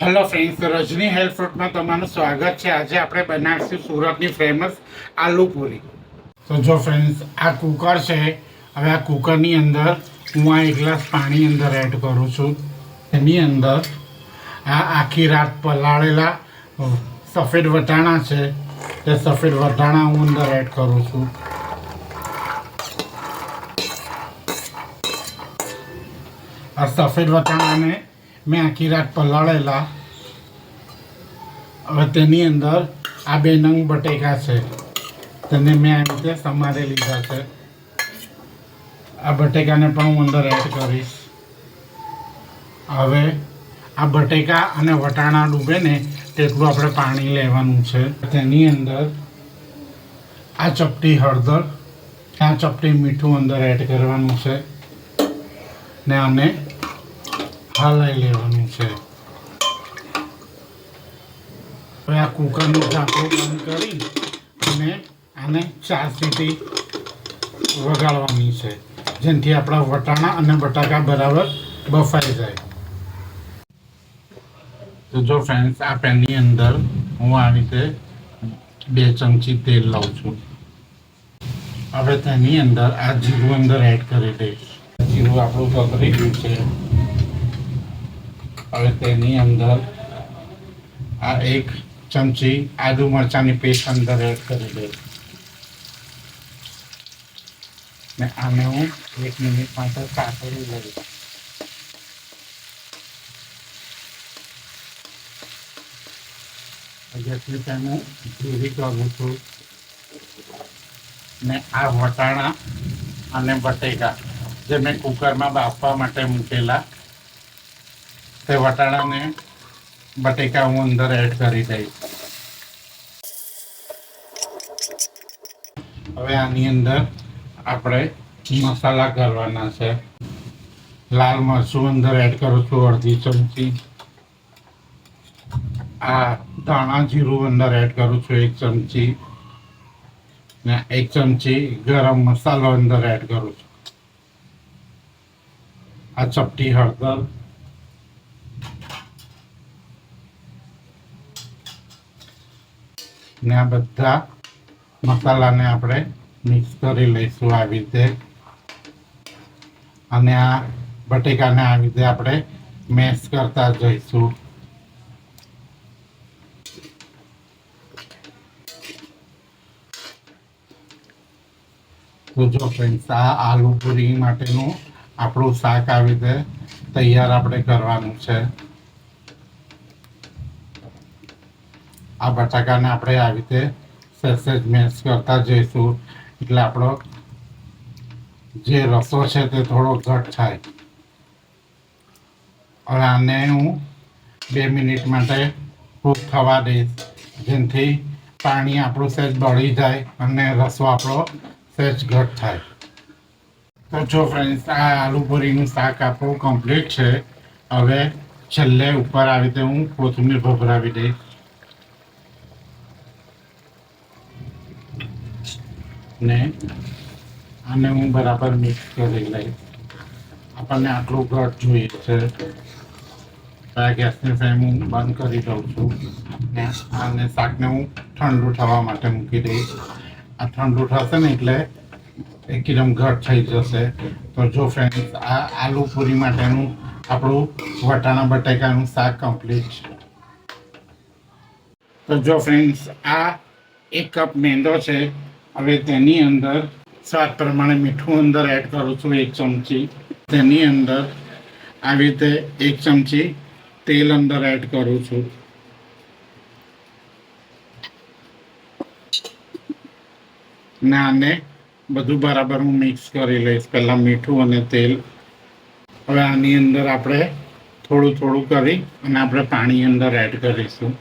Hello friends, રજની health ફૂડમાં તમારું સ્વાગત છે. આજે આપણે બનાવીશું સુરતની ફેમસ આલુ પૂરી. તો જો ફ્રેન્ડ્સ, આ કુકર છે. હવે આ કુકરની અંદર હું આ એક ગ્લાસ પાણી અંદર એડ કરું છું. એની અંદર આ આખી રાત પલાળેલા સફેદ વટાણા છે. તે સફેદ વટાણા હું અંદર એડ કરું છું. આ સફેદ વટાણાને મેં આખી રાત પલાળેલા. હવે તેની અંદર આ 2 નંગ બટેકા છે, તેને મેં આવી રીતે સમારી લીધા છે. આ બટેકાને પણ હું અંદર એડ કરીશ. હવે આ બટેકા અને વટાણા ડૂબે ને તેટલું આપણે પાણી લેવાનું છે. તેની અંદર આ ચપટી હળદર, આ ચપટી મીઠું અંદર એડ કરવાનું છે ને આને હલાવી લેવાનું છે. હવે આ કુકરનું ઢાંકણું બંધ કરી અને આને 4 સીટી વગાડવાની છે, જેનાથી આપણા વટાણા અને બટાકા બરાબર બફાઈ જાય. તો જો ફ્રેન્ડ્સ, આ પેનની અંદર હું આવી રીતે 2 ચમચી તેલ લઉં છું. હવે તેની અંદર આ જીરું અંદર એડ કરી દઈશ. જીરું આપણું વઘારી ગયું છે. હવે તેની અંદર આ 1 ચમચી આદુ મરચાંની પેસ્ટ અંદર એડ કરી દઈશ ને આને હું 1 મિનિટ માટે સાતળી લઈશ. જેથી તેનું ધીરી કરું છું ને આ વટાણા અને બટેકા જે મેં કુકરમાં બાફવા માટે મૂકેલા, તે વટાણાને બટેકા હું અંદર એડ કરી દઈશ. હવે આની અંદર આપણે મસાલા કરવાના છે. લાલ મરચું અંદર એડ કરું છું 1/2 ચમચી. આ ધાણા જીરું અંદર એડ કરું છું 1 ચમચી ને 1 ચમચી ગરમ મસાલો અંદર એડ કરું છું. આ ચપટી હળદર ને આ બધા મસાલાને આપણે મિક્સ કરી લઈશું આવી રીતે. અને આ બટેકાને આવી રીતે આપણે મેશ કરતા જઈશું. તો જો ફ્રેન્ડ્સ, આ આલુ પૂરી માટેનું આપણું શાક આવી રીતે તૈયાર આપણે કરવાનું છે. આ બટાકાને આપણે આવી રીતે સહેજ મેશ કરતા જઈશું, એટલે આપણો જે રસો છે તે થોડો ઘટ થાય. હવે આને હું 2 મિનિટ માટે કૂક થવા દઈશ, જેનાથી પાણી આપણું સહેજ બળી જાય અને રસો આપણો સહેજ ઘટ થાય. તો જો ફ્રેન્ડ્સ, આ આલુ પૂરીનું શાક આપણું કમ્પ્લીટ છે. હવે છેલ્લે ઉપર આવી રીતે હું કોથમીર ભભરાવી દઈશ ને આને હું બરાબર મિક્સ કરી લઈશ. આપણને આટલું ઘટ જોઈએ છે. ગેસની ફ્લેમ હું બંધ કરી દઉં છું ને આને શાકને હું ઠંડુ થવા માટે મૂકી દઈશ. આ ઠંડુ થશે ને એટલે એકદમ ઘટ થઈ જશે. તો જો ફ્રેન્ડ્સ, આ આલુ પૂરી માટેનું આપણું વટાણા બટાકાનું શાક કમ્પ્લીટ છે. તો જો ફ્રેન્ડ્સ, આ 1 કપ મેંદો છે. હવે તેની અંદર સ્વાદ પ્રમાણે મીઠું અંદર એડ કરું છું 1 ચમચી. તેની અંદર આવી રીતે 1 ચમચી તેલ અંદર એડ કરું છું ને આને બધું બરાબર હું મિક્સ કરી લઈશ. પહેલાં મીઠું અને તેલ. હવે આની અંદર આપણે થોડું થોડું કરી અને આપણે પાણી અંદર એડ કરીશું.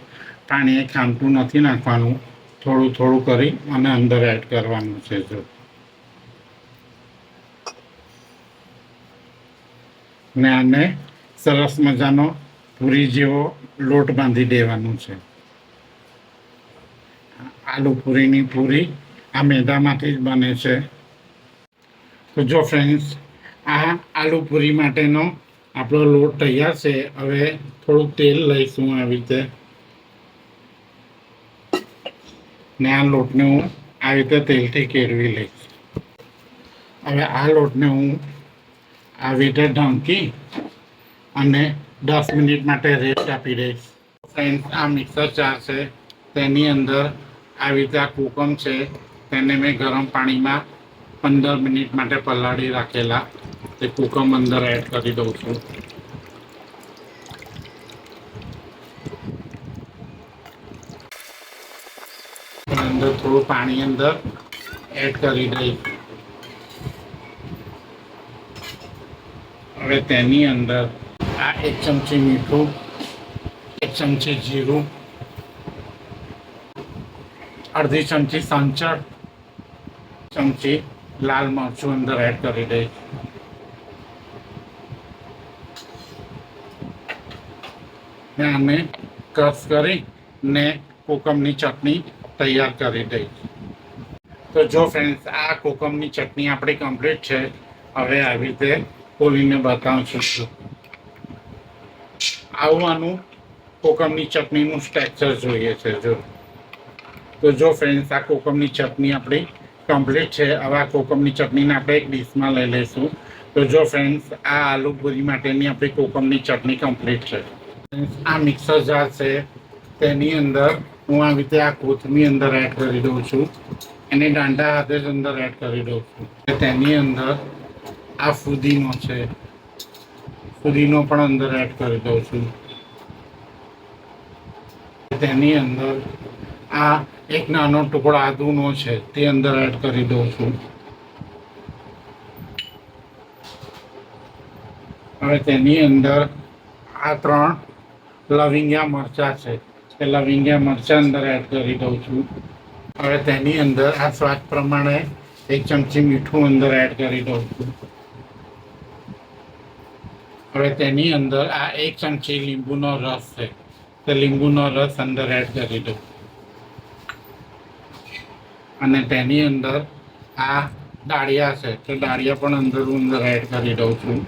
પાણી એ ખામતું નથી નાખવાનું, થોડું થોડું કરી અને અંદર એડ કરવાનું છે. જો ને આને સરસ મજાનો પૂરી જેવો લોટ બાંધી દેવાનું છે. આલુ પૂરીની પૂરી આ મેદામાંથી જ બને છે. તો જો ફ્રેન્ડ્સ, આ આલુ પૂરી માટેનો આપણો લોટ તૈયાર છે. હવે થોડુંક તેલ લઈશું આવી રીતે, ને આ લોટને હું આવી રીતે તેલથી કેળવી લઈશ. હવે આ લોટને હું આવી રીતે ઢાંકી અને 10 મિનિટ માટે રેસ્ટ આપી દઈશ. ફ્રેન્ડ્સ, આ મિક્સર જાર છે તેની અંદર આવી રીતે આ કુકમ છે તેને મેં ગરમ પાણીમાં 15 મિનિટ માટે પલાળી રાખેલા તે કુકમ અંદર એડ કરી દઉં છું. અંદર થોડું પાણી અંદર એડ કરી દઈશ. હવે તેની અંદર આ 1 ચમચી મીઠું, 1 ચમચી જીરું, અડધી ચમચી સંચળ, ચમચી લાલ મરચું અંદર એડ કરી દઈશ. ને આને ક્રશ કરી ને કોકમની ચટણી તૈયાર કરી દઈશ. તો જો ફ્રેન્ડ્સ, આ કોકમની ચટણી આપણી કમ્પ્લીટ છે. હવે આવી રીતે ખોલીને બતાવું છું. આવું કોકમની ચટણીનું સ્ટ્રક્ચર જોઈએ છે. તો જો ફ્રેન્ડ્સ, આ કોકમની ચટણી આપણી કમ્પ્લીટ છે. હવે આ કોકમની ચટણીને આપણે એક ડીશમાં લઈ લઈશું. તો જો ફ્રેન્ડ્સ, આ આલુ પૂરી માટેની આપણી કોકમની ચટણી કમ્પ્લીટ છે. આ મિક્સર જાર છે તેની અંદર હું આવી રીતે આ કોથમીર અંદર એડ કરી દઉં છું. એને દાંડા હાથે જ અંદર એડ કરી દઉં છું. તેની અંદર આ ફુદીનો છે, ફુદીનો પણ અંદર એડ કરી દઉં છું. તેની અંદર આ એક નાનો ટુકડો આદુનો છે તે અંદર એડ કરી દઉં છું. હવે તેની અંદર આ 3 લવિંગિયા મરચાં છે તે લવિંગિયા મરચાં અંદર એડ કરી દઉં છું. હવે તેની અંદર આ સ્વાદ પ્રમાણે 1 ચમચી મીઠું અંદર એડ કરી દઉં છું. હવે તેની અંદર આ 1 ચમચી લીંબુનો રસ છે તે લીંબુનો રસ અંદર એડ કરી દઉં. અને તેની અંદર આ દાળિયા છે તે દાળિયા પણ અંદર એડ કરી દઉં છું.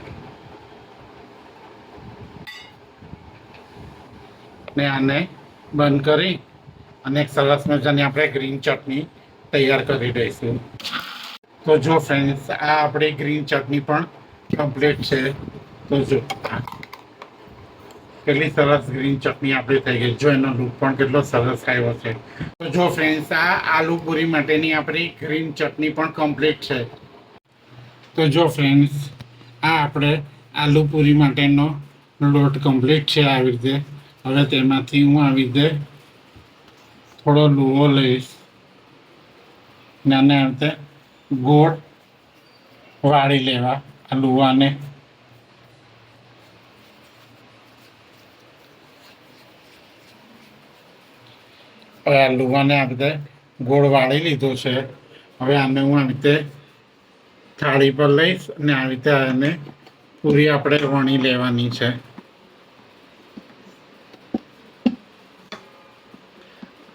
ને આને બંધ કરી અને એક સરસ મજાની આપણે ગ્રીન ચટણી તૈયાર કરી દઈશું. તો જો ફ્રેન્ડ્સ, આ આપણી ગ્રીન ચટણી પણ કમ્પ્લીટ છે. તો જો કેટલી સરસ ગ્રીન ચટણી આપણી થઈ ગઈ. જો એનો લુક પણ કેટલો સરસ આવ્યો છે. તો જો ફ્રેન્ડ્સ, આ આલુ પૂરી માટેની આપણી ગ્રીન ચટણી પણ કમ્પ્લીટ છે. તો જો ફ્રેન્ડ્સ, આ આપણે આલુ પૂરી માટેનો લોટ કમ્પ્લીટ છે આવી રીતે. હવે તેમાંથી હું આવી રીતે થોડો લુવો લઈશ ને આને આવી રીતે ગોળ વાળી લેવા આ લુવાને. હવે આ લુવાને આવી રીતે ગોળ વાળી લીધો છે. હવે આને હું આવી રીતે થાળી પર લઈશ અને આવી રીતે આને પૂરી આપણે વણી લેવાની છે.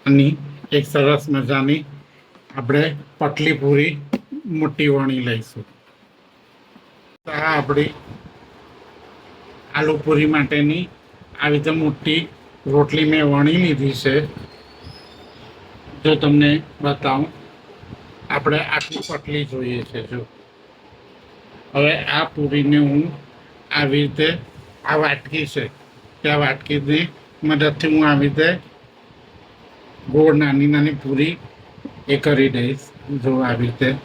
અને એક સરસ મજાની આપણે પતલી પૂરી મોટી વણી લઈશું. આ આપણી આલુ પૂરી માટેની આવી રીતે મોટી રોટલી મેં વણી લીધી છે. જો તમને બતાવું, આપણે આટલી પતલી જોઈએ છે. જો હવે આ પૂરીને હું આવી રીતે આ વાટકી છે ત્યાં વાટકીની મદદથી હું આવી રીતે ગોળ નાની નાની પૂરી એ કરી દઈશ. જો આવી રીતે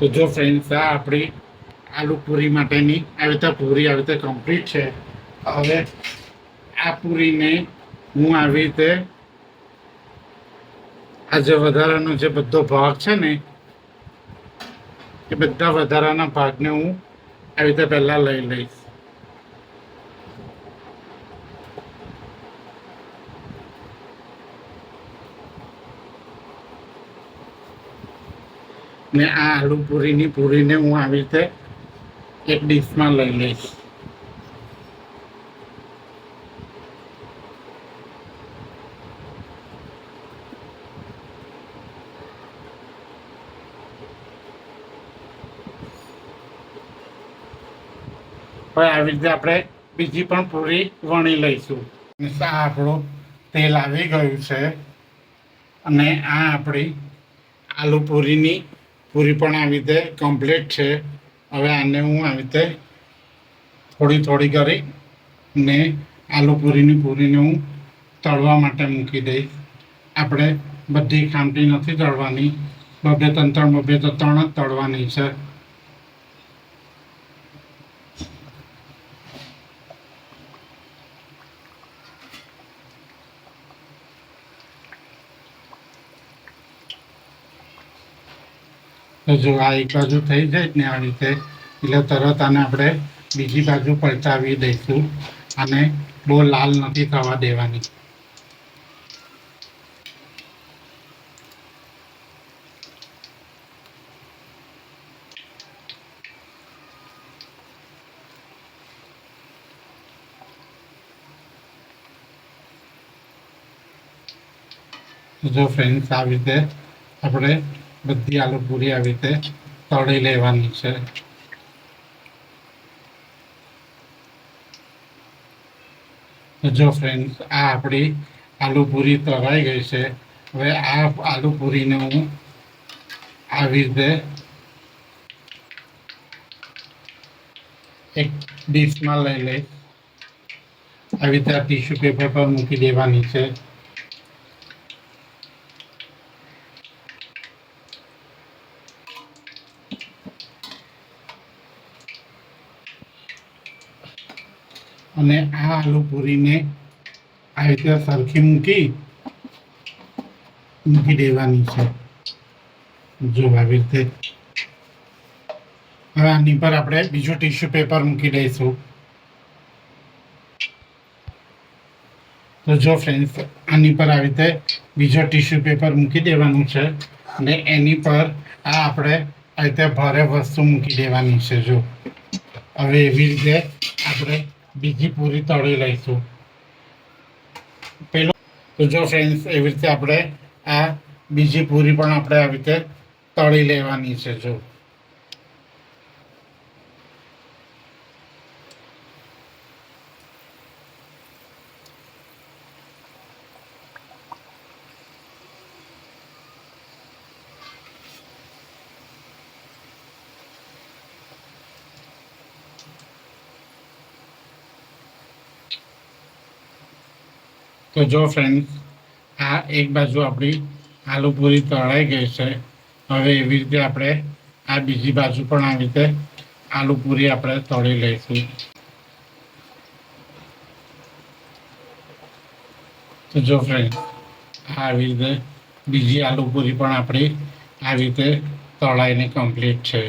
તો જો ફ્રેન્ડ્સ, આ આપણી આલુ પૂરી માટેની આવી રીતે પૂરી આવી રીતે કમ્પ્લીટ છે. હવે આ પૂરીને હું આવી રીતે આ જે વધારાનો જે બધો ભાગ છે ને એ બધા વધારાના ભાગને હું આવી રીતે પહેલાં લઈ લઈશ. ને આ આલુ પૂરીની પૂરીને હું આવી રીતે એક ડીશમાં લઈ લઈશ. હવે આવી રીતે આપણે બીજી પણ પૂરી વણી લઈશું. આ આપણું તેલ આવી ગયું છે અને આ આપણી આલુ પૂરીની પૂરી પણ આવી રીતે કમ્પ્લીટ છે. હવે આને હું આવી રીતે થોડી થોડી કરી ને આલુ પૂરીને હું તળવા માટે મૂકી દઈશ. આપણે બધી ખામટી નથી તળવાની, બબે ત્રણ જ તળવાની છે. તો જો આ એક બાજુ થઈ જાય ને આવી રીતે, એટલે તરત આને આપણે બીજી બાજુ પલટાવી દઈશું. અને બહુ લાલ નથી થવા દેવાની. જો ફ્રેન્ડ્સ આવી રીતે આપણે બધી આલુ પૂરી આવી રીતે તળી લેવાની છે. જો ફ્રેન્ડ્સ આ આપણી આલુ પૂરી તળાઈ ગઈ છે. હવે આ આલુ પૂરીને હું આવી રીતે એક ડીશમાં લઈ લઈશ. આવી રીતે ટીશ્યુ પેપર પર મૂકી દેવાની છે. અને આ આલુ પૂરીને આવી રીતે સરખી મૂકી દેવાની છે. જો આવી રીતે. હવે આની પર આપણે બીજું ટીશ્યુ પેપર મૂકી દઈશું. તો જો ફ્રેન્ડ્સ આની પર આવી રીતે બીજો ટીશ્યુ પેપર મૂકી દેવાનું છે અને એની પર આ આપણે આવી રીતે ભારે વસ્તુ મૂકી દેવાની છે. જો હવે એવી રીતે આપણે બીજી પૂરી તળી લઈશું. તો જો ફ્રેન્ડ્સ એવી રીતે આપણે આ બીજી પૂરી પણ આપણે આવી રીતે તળી લેવાની છે. જો તો જો ફ્રેન્ડ્સ આ એક બાજુ આપણી આલુ પૂરી તળાઈ ગઈ છે. હવે એવી રીતે આપણે આ બીજી બાજુ પણ આવી રીતે આલુ પૂરી આપણે તળી લઈશું. તો જો ફ્રેન્ડ્સ આવી રીતે બીજી આલુ પૂરી પણ આપણી આવી રીતે તળાઈને કમ્પ્લીટ છે.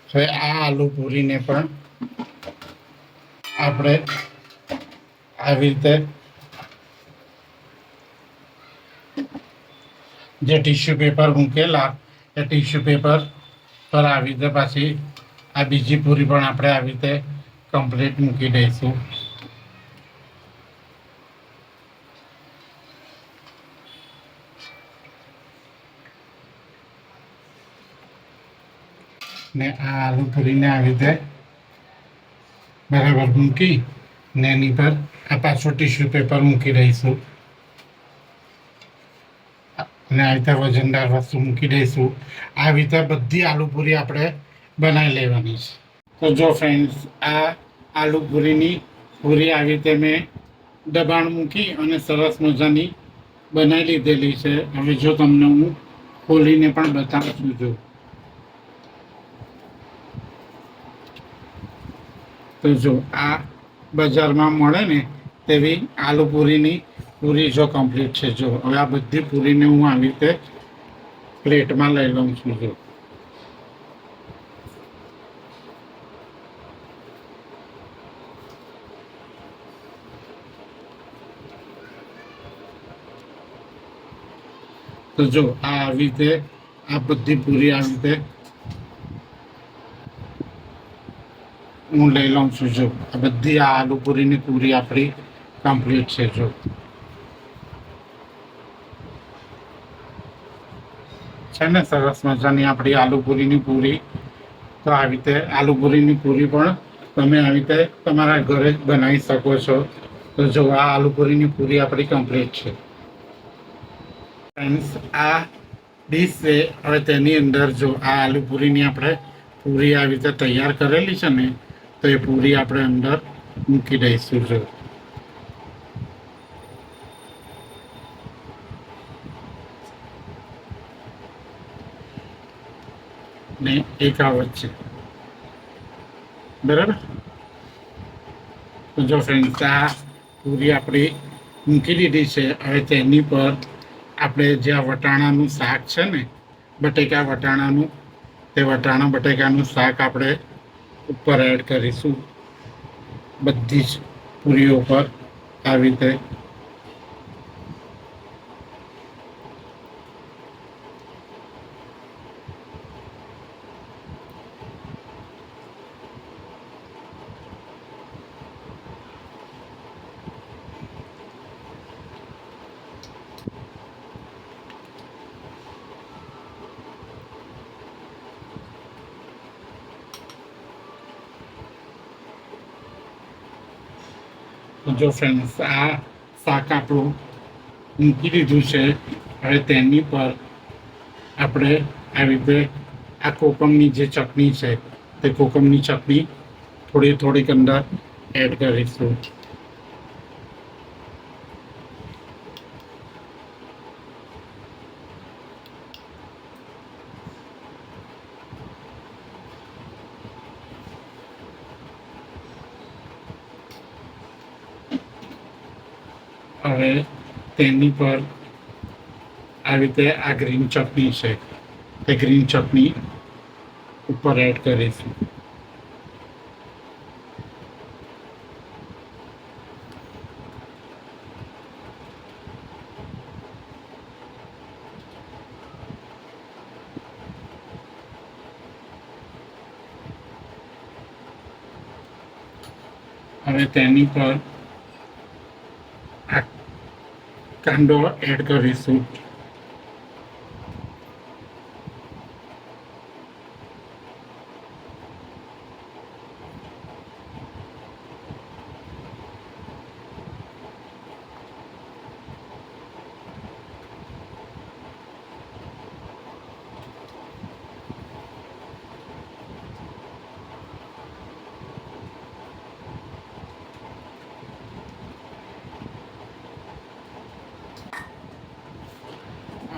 હવે આ આલુ પૂરીને પણ આપણે આવી રીતે જે ટીશ્યુ પેપર મૂકેલા એ ટીશ્યુ પેપર પર આવી રીતે પાછી આ બીજી પૂરી પણ આપણે આવી રીતે કમ્પ્લીટ મૂકી દઈશું. ને આ આલુ પૂરીને આવી રીતે બરાબર મૂકી ને એની પર આ પાછું ટીશ્યુ પેપર મૂકી દઈશું. અને આવી રીતે વજનદાર વસ્તુ મૂકી દઈશું. આવી રીતે બધી આલુ પૂરી આપણે બનાવી લેવાની છે. તો જો ફ્રેન્ડ્સ આ આલુ પૂરીની પૂરી આવી રીતે મેં દબાણ મૂકી અને સરસ મજાની બનાવી લીધેલી છે. હવે જો તમને હું ખોલીને પણ બતાવું છું. જો તો જો આ બજારમાં મળે ને તેવી આલુ પૂરીની પૂરી જો કમ્પ્લીટ છે. જો હવે આ બધી પૂરીને હું આવી રીતે પ્લેટમાં લઈ લઉં છું. જો તો જો આ આવી રીતે આ બધી પૂરી આવી રીતે હું લઈ લઉં છું. જો આ બધી આ આલુ પૂરીની પૂરી આપણી કમ્પ્લીટ છે. જો છે ને સરસ મજાની આપણી આલુ પૂરીની પૂરી. તો આવી રીતે આલુ પૂરીની પૂરી પણ તમે આવી રીતે તમારા ઘરે જ બનાવી શકો છો. તો જો આ આલુ પૂરીની પૂરી આપણી કમ્પ્લીટ છે. ફ્રેન્ડ્સ આ ડીશ છે. હવે તેની અંદર જો આ આલુ પૂરીની આપણે પૂરી આવી રીતે તૈયાર કરેલી છે ને, તો એ પૂરી આપણે અંદર મૂકી દઈશું. જો ને એક આવત છે, બરાબર. તો જો ફ્રેન્ડ્સ આ પૂરી આપણી મૂકી દીધી છે. હવે તેની પર આપણે જે આ વટાણાનું શાક છે ને, બટેકા વટાણાનું, તે વટાણા બટેકાનું શાક આપણે ઉપર એડ કરીશું. બધી જ પૂરીઓ પર આવી રીતે જો ફ્રેન્ડ્સ આ શાક આપણું મૂકી દીધું છે. હવે તેની પર આપણે આવી રીતે આ કોકમની જે ચટણી છે, તે કોકમની ચટણી થોડીક અંદર એડ કરીશું. હવે તેની પર આવી રીતે આ ગ્રીન ચટણી છે, તે ગ્રીન ચટણી ઉપર એડ કરીશું. હવે તેની પર આ કાંદો એડ કરીશું.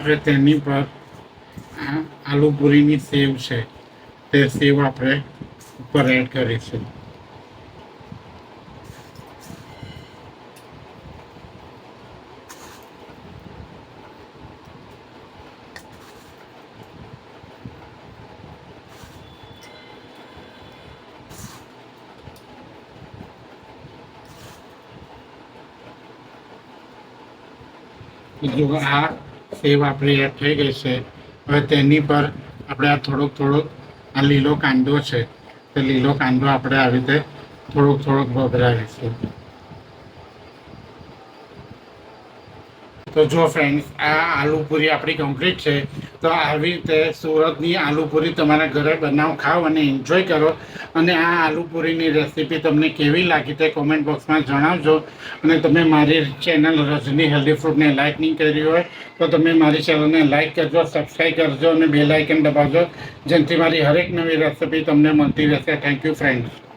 હવે તેની પર આલુ પૂરીની સેવ છે, તે સેવ આપણે ઉપર એડ કરીશું. જો આ સેવ આપણી એડ થઈ ગઈ છે. હવે તેની પર આપણે આ થોડોક આ લીલો કાંદો છે, તે લીલો કાંદો આપણે આવી રીતે થોડોક ભભરાવીશું. તો જો ફ્રેન્ડ્સ આ આલુ પૂરી આપણી કમ્પ્લીટ છે. તો આવી રીતે સુરતની આલુ પૂરી તમારા ઘરે બનાવો, ખાઓ અને એન્જોય કરો. અને આ આલુ પૂરીની રેસીપી તમને કેવી લાગી તે કોમેન્ટ બોક્સમાં જણાવજો. અને તમે મારી ચેનલ રજની હેલ્ધી ફૂડને લાઇક નહીં કરી હોય તો તમે મારી ચેનલને લાઇક કરજો, સબસ્ક્રાઈબ કરજો અને બેલ આઇકન દબાવજો, જેનાથી મારી હરેક નવી રેસીપી તમને મળતી રહેશે. Thank you friends.